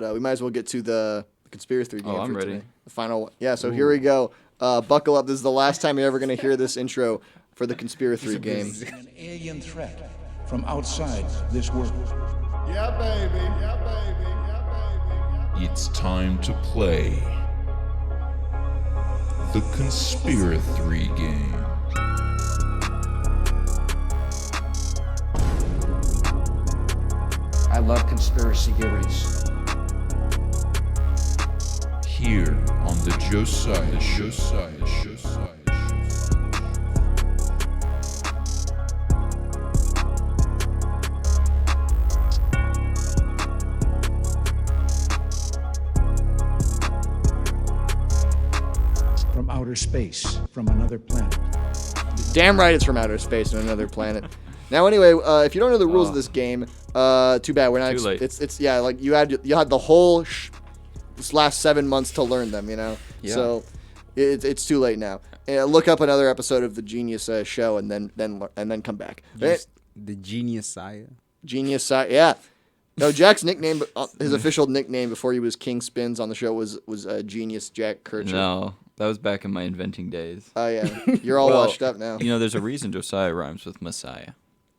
we might as well get to the Conspira3 game I'm for ready. today. The final one. Yeah, so here we go. Buckle up. This is the last time you're ever going to hear this intro for the Conspira3 game. An alien threat from outside this world. Yeah, baby. Yeah, baby. Yeah, baby. It's time to play the Conspira3 game. I love conspiracy theories. Here on the Josiah Show. From outer space, from another planet. Damn right it's from outer space and another planet. Now, anyway, if you don't know the rules of this game, too bad. We're not. Too late. It's yeah, like you had the whole this last 7 months to learn them. You know. Yeah. So it's too late now. Look up another episode of the Genius Show and then come back. The Genius Saya. Genius, yeah. No, Jack's nickname, his official nickname before he was King Spins on the show was Genius Jack Kircher. No, that was back in my inventing days. Oh yeah, you're all Well, washed up now. You know, there's a reason Josiah rhymes with Messiah.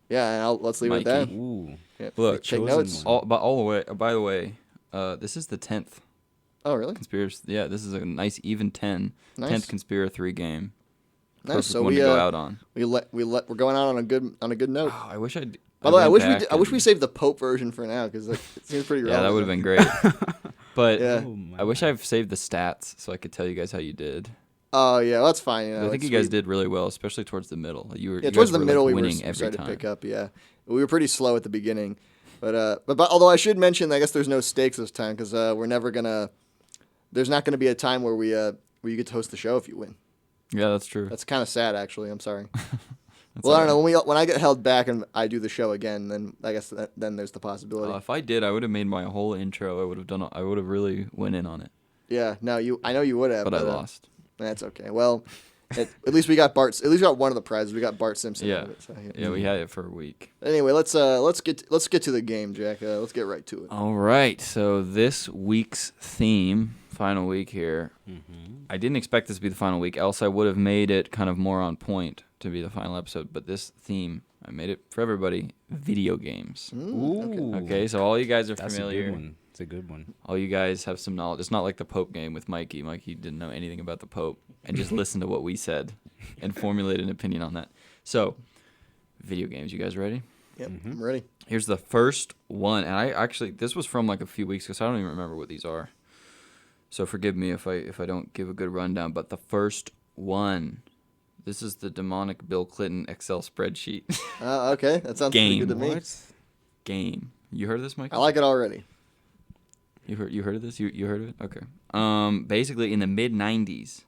Yeah, and let's leave it at that. Ooh. Yeah. Look, take chosen notes. one. By the way, this is the 10th Oh really? conspiracy. Yeah, this is a nice even 10. Nice. 10th Conspira3 game. Nice. Perfect So one we to go out on. we're going out on a good note. Oh, I wish I'd. By the way, I wish we saved. saved the Pope version for now because like, it seems pretty Yeah, relevant. that would have been great. But Yeah. Oh, my I wish I've saved the stats so I could tell you guys how you did. Oh yeah, well, that's fine. You know, I think like, you guys did really well, especially towards the middle. You were Yeah, you towards guys the were, middle like, we were winning every starting time. to pick up. Yeah, we were pretty slow at the beginning, but although I should mention, I guess there's no stakes this time because we're never gonna. There's not gonna be a time where you get to host the show if you win. Yeah, that's true. That's kind of sad, actually. I'm sorry. Well, I don't know. When I get held back and I do the show again, then I guess then there's the possibility. If I did, I would have made my whole intro. I would have done. I would have really went in on it, Yeah, no, I know you would have, but I lost. That's okay. Well, at least we got Bart. At least we got one of the prizes. We got Bart Simpson. Yeah. Out of it, so, Yeah, we had it for a week. Anyway, let's get to the game, Jack. Let's get right to it. All right. So this week's theme, final week here. I didn't expect this to be the final week, else I would have made it kind of more on point to be the final episode. But this theme, I made it for everybody: video games. Ooh. Okay, so all you guys are That's familiar. a good one. It's a good one. All you guys have some knowledge. It's not like the Pope game with Mikey. Mikey didn't know anything about the Pope and just listened to what we said and formulated an opinion on that. So, video games. You guys ready? Yep, I'm ready. Here's the first one, and this was from like a few weeks ago, so I don't even remember what these are. So forgive me if I don't give a good rundown. But the first one, this is the demonic Bill Clinton Excel spreadsheet Okay, that sounds pretty Game. good to me. game. You heard of this, Mikey? I like it already. You heard of this? You heard of it? Okay. Basically, in the mid '90s,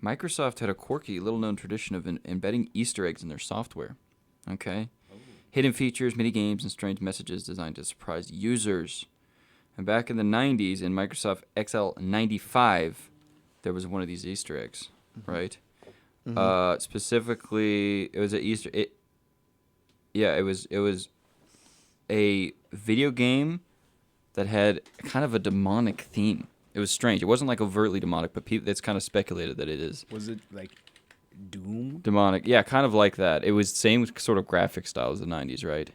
Microsoft had a quirky, little-known tradition of embedding Easter eggs in their software. Okay. Hidden features, mini games, and strange messages designed to surprise users. And back in the '90s, in Microsoft Excel 95, there was one of these Easter eggs, right? Specifically, it was an Easter. It was a video game that had kind of a demonic theme. It was strange. It wasn't like overtly demonic, but it's kind of speculated that it is Was it like Doom? demonic. Yeah, kind of like that. It was same sort of graphic style as the '90s, right?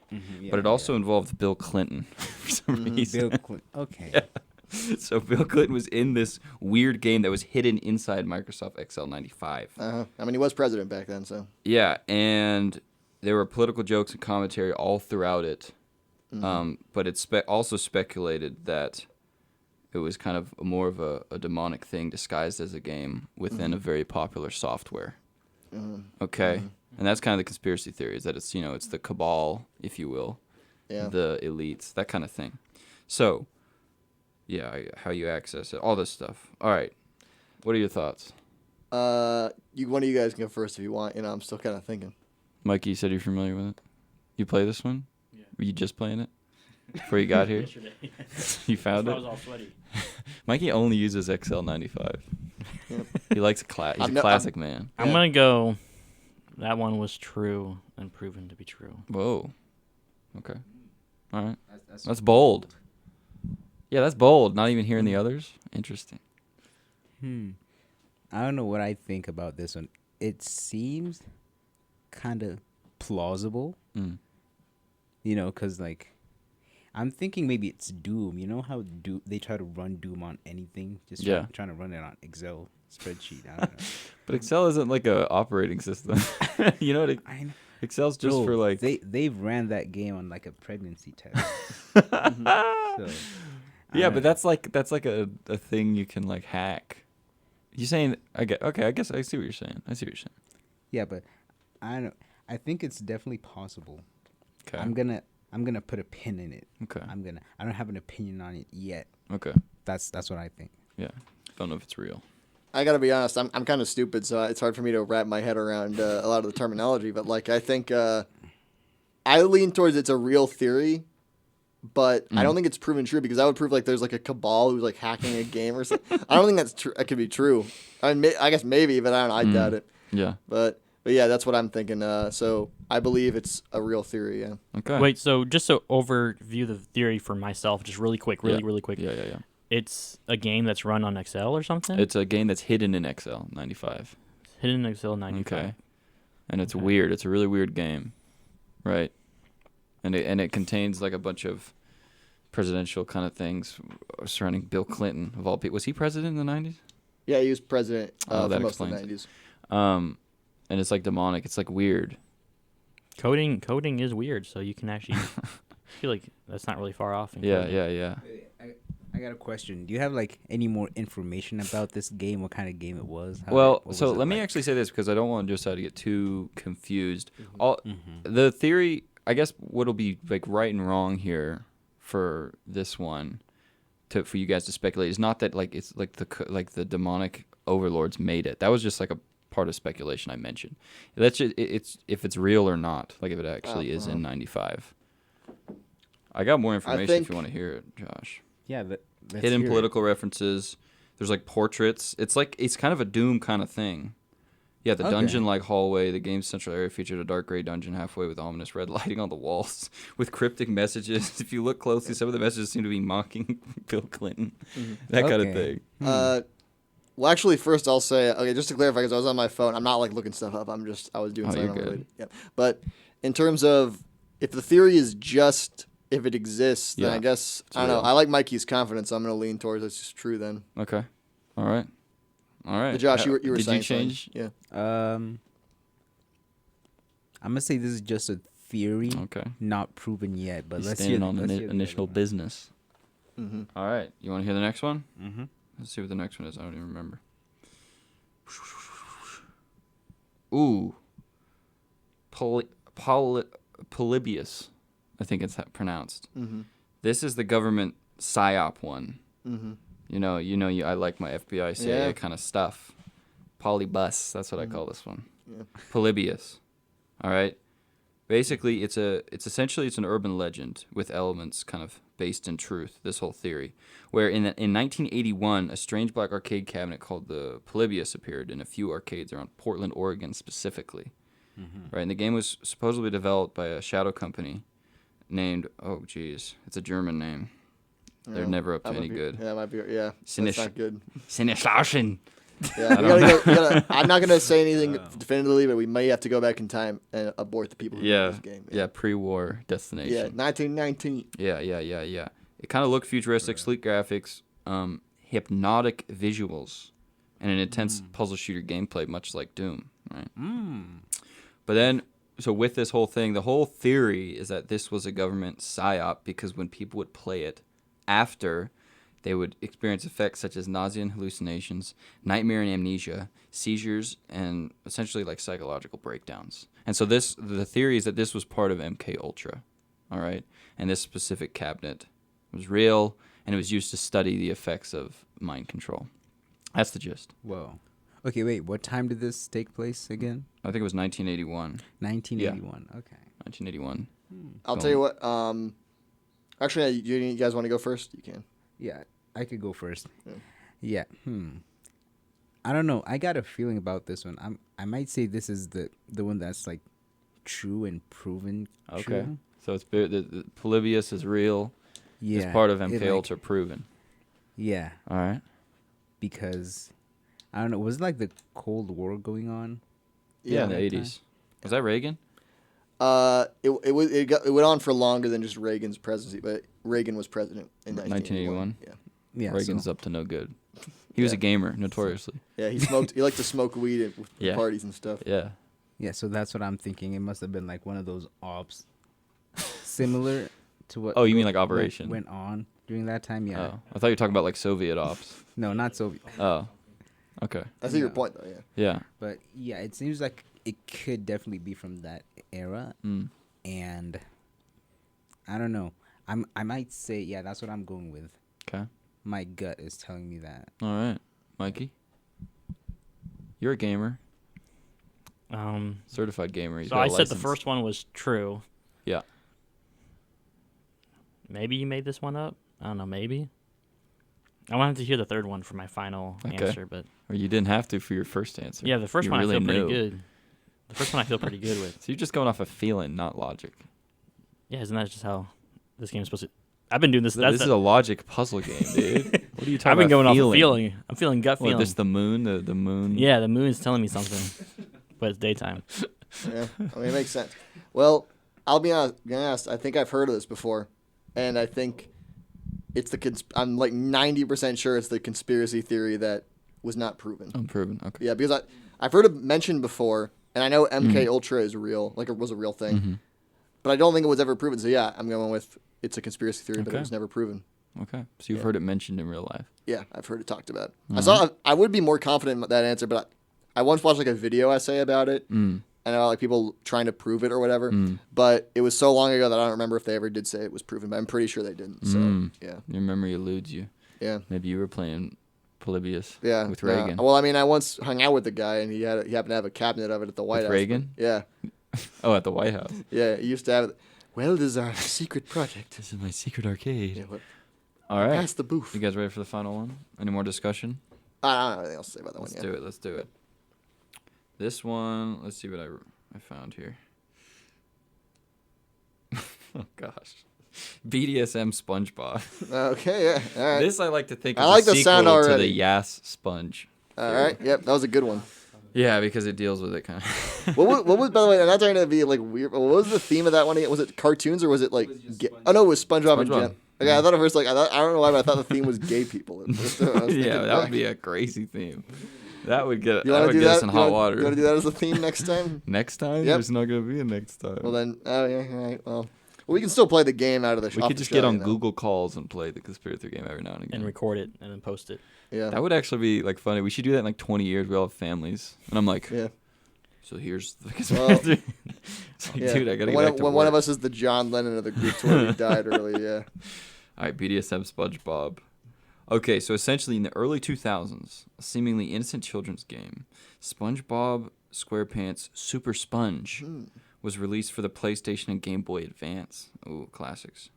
But it also involved Bill Clinton for some reason. Bill Clinton. Okay. Yeah. So Bill Clinton was in this weird game that was hidden inside Microsoft Excel 95. I mean, he was president back then, so. Yeah, and there were political jokes and commentary all throughout it. But it's also speculated that it was kind of more of a demonic thing disguised as a game within a very popular software. Okay? And that's kind of the conspiracy theory, is that it's, it's the cabal, if you will, Yeah. the elites, that kind of thing. So, yeah, how you access it, all this stuff. All right. What are your thoughts? One of you guys can go first if you want. I'm still kind of thinking. Mikey, you said you're familiar with it. You play this one? Yeah. Were you just playing it before you got here? Yesterday. You found I it? was all sweaty. Mikey only uses Excel 95. Yep. He likes he's a classic man. I'm going to go, that one was true and proven to be true. Whoa. Okay. All right. That's bold. Yeah, that's bold. Not even hearing the others. Interesting. I don't know what I think about this one. It seems kind of plausible, Mm. you know, because like I'm thinking maybe it's Doom. You know how they try to run Doom on anything, just Yeah. trying to run it on Excel spreadsheet. I don't know. But Excel isn't like a operating system. You know what? I know. Excel's just Bro, for like. they've ran that game on like a pregnancy test. So, Yeah, I but that's like a thing you can like hack. You saying I get okay? I guess I see what you're saying. yeah, but I don't know. I think it's definitely possible. Okay. I'm gonna put a pin in it. Okay. I don't have an opinion on it yet. Okay. That's what I think. Yeah. Don't know if it's real. I gotta be honest. I'm kind of stupid, so it's hard for me to wrap my head around a lot of the terminology. But like, I think I lean towards it's a real theory, but I don't think it's proven true because that would prove like there's like a cabal who's like hacking a game or something. I don't think that's true. That could be true. I mean, I guess maybe, but I don't know. I doubt it. Yeah. But yeah, that's what I'm thinking. So I believe it's a real theory. Yeah. Okay. Wait, so just to overview the theory for myself, just really quick, really quick. Yeah. It's a game that's run on Excel or something? It's a game that's hidden in Excel 95. Hidden in Excel 95. Okay. And it's weird. It's a really weird game, right? And it contains like a bunch of presidential kind of things surrounding Bill Clinton of all people. Was he president in the 90s? Yeah, he was president for that most of the explains 90s. And it's like demonic. It's like weird. Coding is weird, so you can actually feel like that's not really far off. In coding. Yeah. I got a question. Do you have like any more information about this game? What kind of game it was? Well, so let me actually say this because I don't want Josiah to get too confused. The theory, I guess, what'll be like right and wrong here for this one, for you guys to speculate, is not that like it's like the demonic overlords made it. That was just like a part of speculation I mentioned. That's just, it's if it's real or not. Like if it actually is in 95. I got more information if you want to hear it, Josh. Yeah, Hidden political references. There's like portraits. It's kind of a Doom kind of thing. Yeah, the dungeon-like hallway. The game's central area featured a dark gray dungeon halfway with ominous red lighting on the walls with cryptic messages. If you look closely, some of the messages seem to be mocking Bill Clinton. That kind of thing. Well, actually, first I'll say, okay, just to clarify, because I was on my phone, I'm not like looking stuff up. I was doing something unrelated. Yeah. But in terms of if the theory is just if it exists, then I guess I don't know. I like Mikey's confidence. So I'm gonna lean towards it's just true then. Okay. All right. But Josh, you were did saying you change? Something. Yeah. I'm gonna say this is just a theory, not proven yet. But He's let's standing hear on the initial business. Mm-hmm. All right. You want to hear the next one? Mm-hmm. Let's see what the next one is. I don't even remember. Ooh. Polybius, I think it's pronounced. Mm-hmm. This is the government psyop one. Mm-hmm. You know, I like my FBI, CIA kind of stuff. Polybus, that's what I call this one. Yeah. Polybius. All right. Basically, it's essentially an urban legend with elements kind of based in truth. This whole theory, where in 1981, a strange black arcade cabinet called the Polybius appeared in a few arcades around Portland, Oregon, specifically. Right, and the game was supposedly developed by a shadow company named it's a German name. They're never up to any good. Yeah, it might be. Yeah, that's not good. Sinneslauschen. Yeah, I'm not gonna say anything definitively, but we may have to go back in time and abort the people who made this game. Yeah, pre-war destination. Yeah, 1919. Yeah. It kind of looked futuristic, sleek graphics, hypnotic visuals, and an intense puzzle shooter gameplay, much like Doom. Right. But then, so with this whole thing, the whole theory is that this was a government psyop because when people would play it after, they would experience effects such as nausea and hallucinations, nightmare and amnesia, seizures, and essentially like psychological breakdowns. And so the theory is that this was part of MK Ultra, all right? And this specific cabinet was real, and it was used to study the effects of mind control. That's the gist. Whoa. Okay, wait. What time did this take place again? I think it was 1981. 1981. Okay. 1981. I'll tell you what. Actually, you guys want to go first? You can. Yeah, I could go first. Yeah. I don't know. I got a feeling about this one. I might say this is the one that's like true and proven. Okay. True. So it's the Polybius is real. Yeah. It's part of it, MK like- Ultra proven. Yeah, All right. because I don't know. Was it like the Cold War going on? Yeah, in the that 80s. Was that Reagan? It went on for longer than just Reagan's presidency, but Reagan was president in 1981. 1981? Yeah, Yeah. Reagan's so, up to no good. He was a Yeah. gamer, notoriously. yeah. He smoked. He liked to smoke weed at Yeah. parties and stuff. Yeah. yeah, so that's what I'm thinking. It must have been like one of those ops, similar to what. Oh, you mean like went- Operation? went on during that time? Yeah. Oh, I thought you were talking about like Soviet ops. No, not Soviet. Oh, okay. I see your No. point though. Yeah. Yeah. But yeah, it seems like it could definitely be from that era, Mm. and I don't know. I might say yeah, that's what I'm going with. Okay. My gut is telling me that. All right, Mikey. You're a gamer, certified gamer. He's So got a I said the license. first one was true. Yeah. Maybe you made this one up. I don't know. Maybe. I wanted to hear the third one for my final Okay. answer, but Or you didn't have to for your first answer. yeah, the first You one really I feel knew. pretty good. The first one I feel pretty good with. So you're just going off of feeling, not logic. Yeah, isn't that just how this game is supposed to? I've been doing this. This is a logic puzzle game, dude. What are you talking I've been about? going off feeling? of feeling. I'm feeling gut What, feeling. this the moon? The moon? Yeah, the moon's telling me something, but it's daytime. Yeah, I mean, it makes sense. Well, I'll be honest. I think I've heard of this before, and I think it's I'm like 90% sure it's the conspiracy theory that was not proven. Unproven. Okay. Yeah, because I've heard it mentioned before, and I know MK Ultra is real, like it was a real thing, but I don't think it was ever proven. So yeah, I'm going with it's a conspiracy theory, but it Okay. was never proven. Okay. So you've heard it mentioned in real life. Yeah, I've heard it talked about. I would be more confident in that answer, but I once watched like a video essay about it. And about like people trying to prove it or whatever, but it was so long ago that I don't remember if they ever did say it was proven. But I'm pretty sure they didn't. So yeah, Your memory eludes you. yeah, Maybe you were playing Polybius yeah. with Reagan. Well, I mean, I once hung out with the guy, and he happened to have a cabinet of it at the White With House. Reagan? Yeah, Oh, at the White House. yeah. He used to have it. Well, this is our secret project. This is my secret arcade. Yeah, what, All right. Pass the booth. You guys ready for the final one? Any more discussion? I don't have anything else to say about that Let's one. do it. Let's do it. This one, let's see what I found here. Oh, gosh. BDSM SpongeBob. Okay, yeah. All right. This I like to think I is like a the sequel sound to the already. Yas Sponge. All right. Yep, that was a good one. Yeah, because it deals with it kind of. What was by the way? I'm not trying to be like weird. But what was the theme of that one again? Was it cartoons or was it like? Oh no, it was SpongeBob and SpongeBob. Jen. Okay, I thought at first I don't know why, but I thought the theme was gay people. At first. I was thinking Yeah, that would back. be a crazy theme. That would get You that want would to do get that? us in hot water. You want to do that as a theme next time? Next time, Yep. there's not gonna be a next time. Well then, oh yeah, all right. Well, we can still play the game out of the. we off could the just show, get on you know? Google calls and play the Conspira3 game every now and again. And record it and then post it. Yeah. That would actually be like funny. We should do that in like 20 years. We all have families, and I'm like, Yeah. so here's the Well, Conspira3. It's like, Yeah. dude, I gotta get when back to when one of work. us is the John Lennon of the group to where he died early. Yeah. All right, BDSM SpongeBob. Okay, so essentially in the early 2000s, a seemingly innocent children's game, SpongeBob SquarePants Super Sponge was released for the PlayStation and Game Boy Advance. Ooh, classics.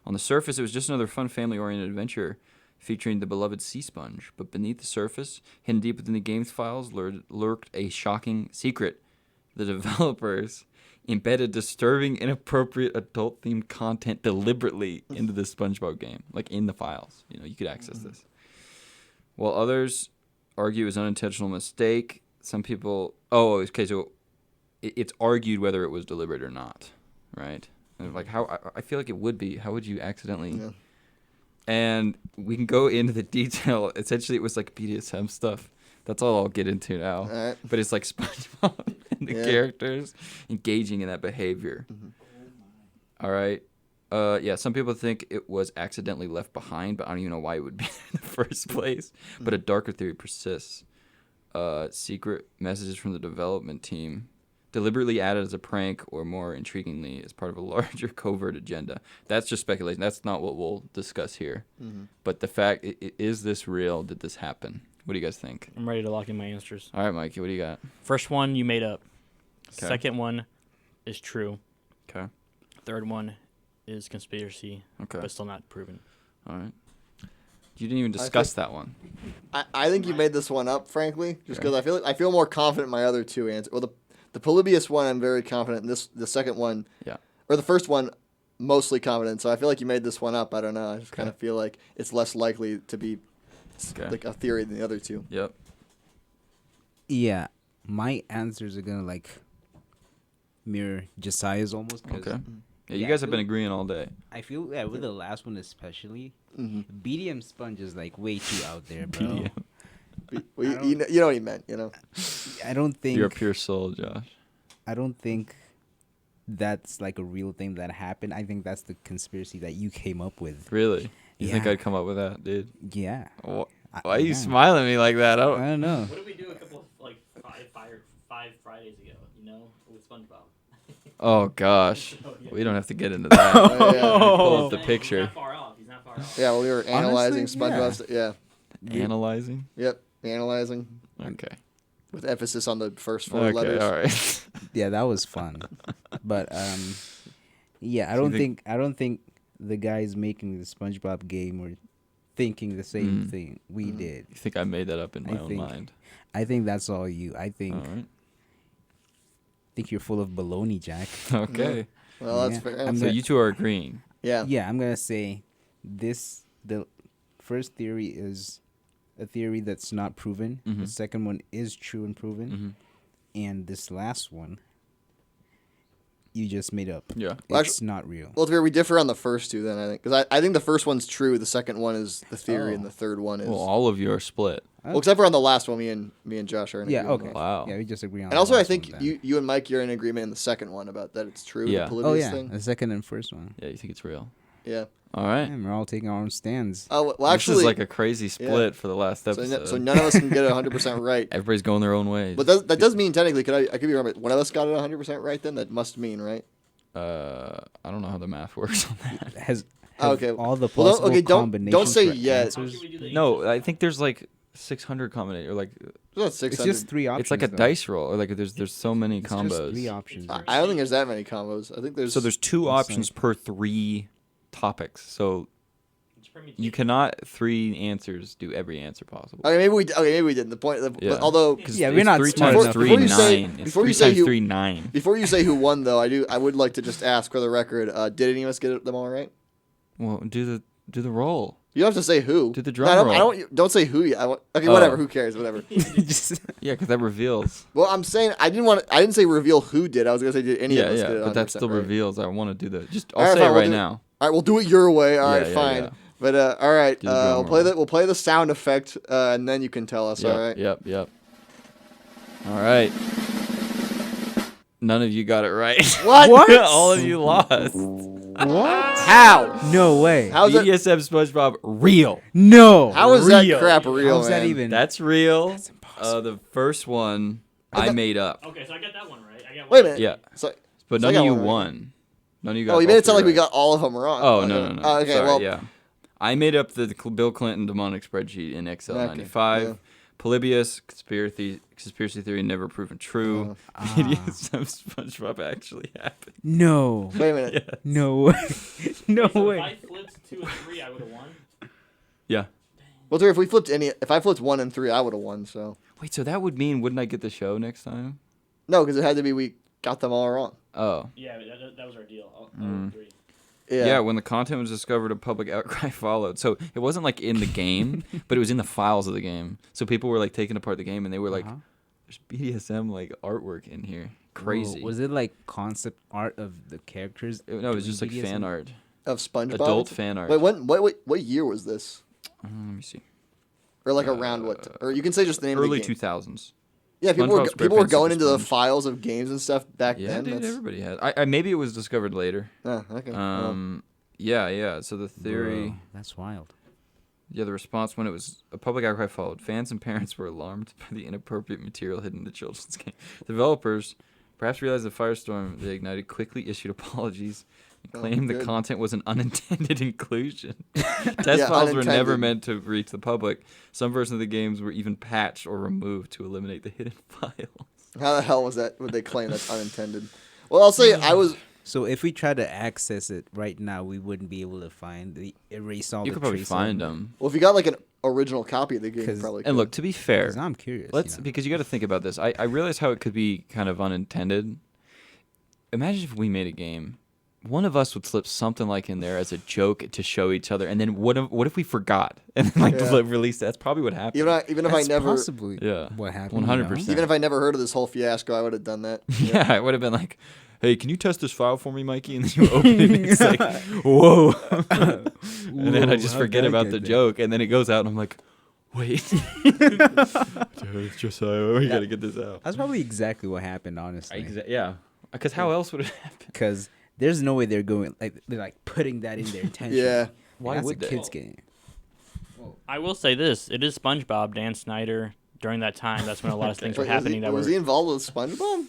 On the surface, it was just another fun family-oriented adventure featuring the beloved sea sponge, but beneath the surface, hidden deep within the game's files, lurked a shocking secret. The developers embedded disturbing, inappropriate, adult-themed content deliberately into the SpongeBob game, like in the files. You know, you could access this. While others argue it was an unintentional mistake, some people... Oh, okay, so it's argued whether it was deliberate or not, right? And like how I feel like it would be. How would you accidentally... Yeah. And we can go into the detail. Essentially, it was like BDSM stuff. That's all I'll get into now. All right. But it's like SpongeBob and the Yeah. characters engaging in that behavior. All right. Yeah, some people think it was accidentally left behind, but I don't even know why it would be in the first place. But a darker theory persists. Secret messages from the development team deliberately added as a prank or more intriguingly as part of a larger covert agenda. That's just speculation. That's not what we'll discuss here. But the fact, is this real? Did this happen? What do you guys think? I'm ready to lock in my answers. All right, Mikey, what do you got? First one you made up. 'Kay. Second one is true. Okay. Third one is conspiracy, Okay. but still not proven. All right. You didn't even discuss that one. I think you made this one up, frankly, just Okay. because I feel more confident in my other two answers. Well, the Polybius one, I'm very confident in. The second one, Yeah. or the first one, mostly confident. So I feel like you made this one up. I don't know. I just kind of feel like it's less likely to be like a theory than the other two. Yep. Yeah, my answers are gonna like mirror Josiah's almost. Okay. Yeah, you Yeah, guys I have been feel- agreeing all day. I feel with the last one especially, Mm-hmm. BDM Sponge is like way too out there, bro. BDM. Well, you know what he meant, you know. I don't think You're a pure soul, Josh. I don't think that's like a real thing that happened. I think that's the conspiracy that you came up with. Really? You think Yeah. I'd come up with that, dude? Yeah. Why I- are you yeah. smiling at me like that? I I don't... don't know. What did we do a couple of like five Fridays ago? You know, with SpongeBob. Oh, gosh. We don't have to get into that. Oh, yeah. Pull up the He's picture. not far off. He's not far off. Yeah, well, we were analyzing Honestly, SpongeBob. Yeah. Analyzing? Yep. Analyzing Okay. with emphasis on the first four Okay, letters. all right. Yeah, that was fun. But yeah, I So you don't think the guys making the SpongeBob game were thinking the same thing we did. You think I made that up in my I own think- mind? I think that's all you. I All right. think you're full of baloney, Jack. Okay. Well, that's Yeah. fair. I'm So you two are agreeing. Yeah. Yeah, I'm gonna say the first theory is a theory that's not proven. The Mhm. second one is true and proven, Mm-hmm. and this last one you just made up. Yeah. Well, It's not real. Well, we differ on the first two then, I think. Because I think the first one's true. The second one is the theory, Oh. and the third one is... Well, all of you are split. Well, except for on the last one, me and Josh are in Yeah. agreement. Okay. Wow. Yeah, we just agree on. And the also, I last think one then. you and Mike, you're in agreement in the second one about that it's true, Yeah. the Polybius Oh yeah, thing. the second and first one. Yeah, you think it's real. Yeah. All right. And we're all taking our own stands. Oh, well, This actually... is like a crazy split for the last so, episode. so none of us can get it 100% right. Everybody's going their own ways. But that does mean, technically, I could be wrong, but one of us got it 100% right then? That must mean, right? I don't know how the math works on that. Has Oh, have okay. all the Well, possible don't combinations say for yet. answers? No, I think there's like 600 combinations, or like It's not It's 600. just three options. it's like a though. dice roll, or like there's so many It's combos. just three options. I don't think there's that many combos. I think there's... So there's two That's options per 3 topics. So It's pretty you cannot 3 answers do every answer possible. Okay, maybe we didn't. The point... Yeah. But although... Yeah, we're not 3 smart times enough. 3 Before you say- 9. It's before you 3 say times you- 3 9. Before you say who won, though, I would like to just ask for the record, did any of us get them all right? Well, do the roll. You don't have to say who. Do the No, drum roll. don't say who yet. Okay, Oh. whatever. Who cares? Whatever. Just Yeah, because that reveals. Well, I'm saying I didn't say reveal who did. I was gonna say did any Yeah, of us yeah, get it. but that 100% still right. reveals. I want to do that. Just All I'll right, say fine, it we'll right do- now. All right, we'll do it your way. All Yeah, right, yeah, fine. yeah. But all right, Do the drum we'll play the sound effect, and then you can tell us. Yep, All right. Yep. All right. None of you got it right. What? All of you lost. what? How? No way. How's that? BDSM SpongeBob real. No. How is that Real. crap real, How's that man? even? That's real. That's impossible. The first one I made up. Okay, so I got that one right. I got Wait a one. minute. Yeah, So, but So I none of got you one right. won. None of you got. oh, you all made it sound three like we right. got all of them wrong. Oh no. Oh, okay, Sorry, well, yeah. I made up the Bill Clinton demonic spreadsheet in Excel Okay, 95. yeah. Polybius conspiracy theory never proven true. BDSM SpongeBob actually happened. No. Wait a minute. Yeah. No way. No So way. if I flipped 2 and 3, I would have won. Yeah. Well, Terry, if I flipped 1 and 3, I would have won. So Wait, so that would mean wouldn't I get the show next time? no, because it had to be we got them all wrong. Oh. Yeah, that was our deal. I'll Mm. 3. Yeah, when the content was discovered, a public outcry followed. So it wasn't like in the game, but it was in the files of the game. So people were like taking apart the game, and they were like, Uh-huh. "There's BDSM like artwork in here, crazy." Whoa, was it like concept art of the characters? No, it was just like doing fan BDSM? art, of SpongeBob. adult fan art. Wait, what year was this? Let me see. Or like around what? Or you can say just the name Early of the game. 2000s. Yeah, people SpongeBob were SquarePants going Super into the Sponge. files of games and stuff back Yeah, then. dude, That's- everybody had. I maybe it was discovered later. Oh, okay. Yeah. So the theory. Bro, that's wild. Yeah, the response when it was a public outcry followed. Fans and parents were alarmed by the inappropriate material hidden in the children's game. Developers perhaps realized the firestorm they ignited quickly issued apologies and claimed the good. content was an unintended inclusion. Test Yeah, files were never unintended. meant to reach the public. Some versions of the games were even patched or removed to eliminate the hidden files. How the hell was that? Would they claim that's unintended? Well, I'll say I was. So if we try to access it right now, we wouldn't be able to erase all You the could probably trace find elements. them. Well, if you got like an original copy of the game, 'Cause- probably. And could. look, to be fair, 'Cause I'm curious. let's you know? because you got to think about this. I realize how it could be kind of unintended. Imagine if we made a game one of us would slip something like in there as a joke to show each other, and then what if we forgot and then like Yeah. release? That's probably what happened. Even if That's I never, possibly Yeah. what happened. 100%. even if I never heard of this whole fiasco, I would have done that. Yeah, it would have been like, hey, can you test this file for me, Mikey? And then you open it, and it's like, whoa. And then I just forget about the joke, and then it goes out, and I'm like, wait. Dude, it's Josiah. We got to get this out. That's probably exactly what happened, honestly. Yeah. Because how else would it happen? Because there's no way they're going like they're like putting that in there intentionally. Yeah. Why That's would a they? kids game. I will say this: it is SpongeBob, Dan Snyder. During that time, that's when a lot of things were Wait, happening. was he involved with SpongeBob?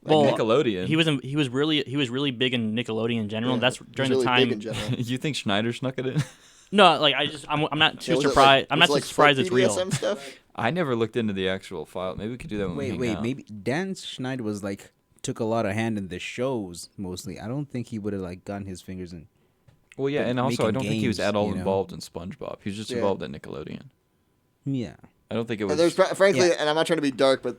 Like Well, Nickelodeon. he was really big in Nickelodeon in general. Yeah, That's he's during really the big time. in general. You think Schneider snuck it in? No, like I'm not too Yeah, was it surprised. I'm was not it too surprised it's real. BDSM stuff? I never looked into the actual file. Maybe we could do that when we hang out. Maybe Dan Schneider was like took a lot of hand in the shows mostly. I don't think he would have like gotten his fingers in. Well, yeah, and also I making don't think he was games, at all you know? involved in SpongeBob. He was just Yeah. involved in Nickelodeon. Yeah. I don't think it And was. there's frankly, Yeah. and I'm not trying to be dark, but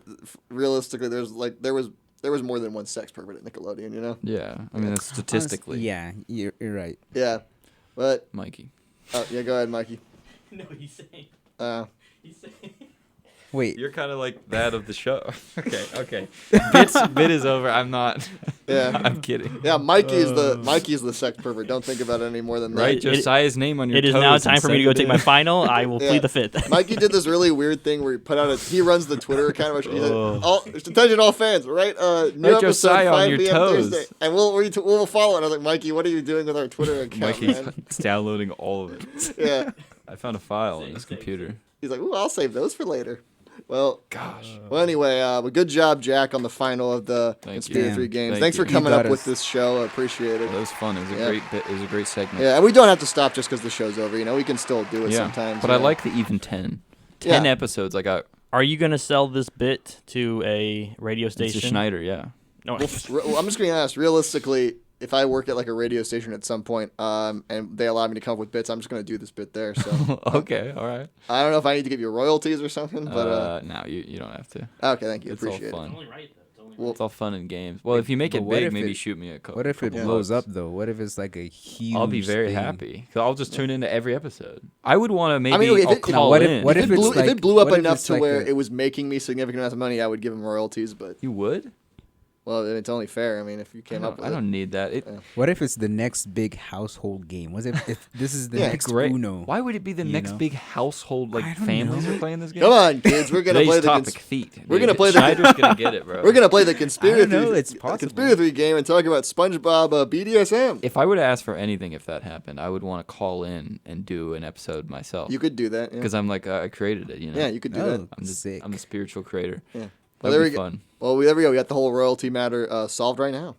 realistically, there was more than one sex pervert at Nickelodeon, you know? Yeah, I mean that's statistically. Yeah, you're right. Yeah, but Mikey. yeah, go ahead, Mikey. No, he's saying. He's saying. Wait, You're kind of like that of the show. Okay. Bit is over. I'm not. Yeah. I'm kidding. Yeah, Mikey is the sex pervert. Don't think about it any more than that. Right, It- Josiah's name on your It is toes now and time for me send to go it take in. my final. I will Yeah. plead the fifth. Mikey did this really weird thing where he runs the Twitter account. He said, attention all fans, right? New Right, episode Josiah, on 5 your p.m. toes. Thursday, and we'll follow it. I was like, Mikey, what are you doing with our Twitter account, Mikey's man? downloading all of it. Yeah, I found a file on his computer. he's like, ooh, I'll save those for later. Well, Gosh. well, anyway, but good job, Jack, on the final of the Thank you. Conspira3 Yeah. Games. Thank Thanks you. for You coming got up with us. this show. I appreciate it. That was fun. It was a Yeah. great bit. It was a great segment. Yeah, and we don't have to stop just because the show's over. You know, we can still do it Yeah. sometimes. But you I know? like the even 10. 10 Yeah. episodes. I got. Are you gonna sell this bit to a radio It's station? a Schneider, yeah. No. Well, I'm just gonna be honest. Realistically, if I work at like a radio station at some point, and they allow me to come up with bits, I'm just gonna do this bit there. So Okay, all right. I don't know if I need to give you royalties or something, but No, you don't have to. okay, thank you, It's all appreciate it. fun. Only right, though. It's only Well, It's all fun and games. Well, if you make but it what big, if maybe it- shoot me a couple. what if it blows up though? What if it's like a huge? I'll be very thing? happy. Cause I'll just tune into every episode. I would want to maybe. I mean, if I'll it- call what if- in. what if, if it blew, it's if it like- blew up what if enough it's to like where a- it was making me significant amounts of money, I would give them royalties. But You would? well, it's only fair. I mean, if you came up with I don't need that. It, What if it's the next big household game? What if this is the Yeah, next great. Uno? Why would it be the You next know? big household? I Like don't families know. are playing this game. Come on, kids, we're gonna play Today's the topic: feet. we're gonna dude. play the- Schneider's gonna get it, bro. we're gonna play the I don't Conspira3 know, it's possible. Conspira3 game and talk about SpongeBob BDSM. If I were to ask for anything, if that happened, I would want to call in and do an episode myself. You could do that. Yeah, Because I'm like I created it. You know. yeah you could do that. Oh, sick. I'm the spiritual creator. Yeah. That'd there be we go. fun. Well, there we go. We got the whole royalty matter solved right now.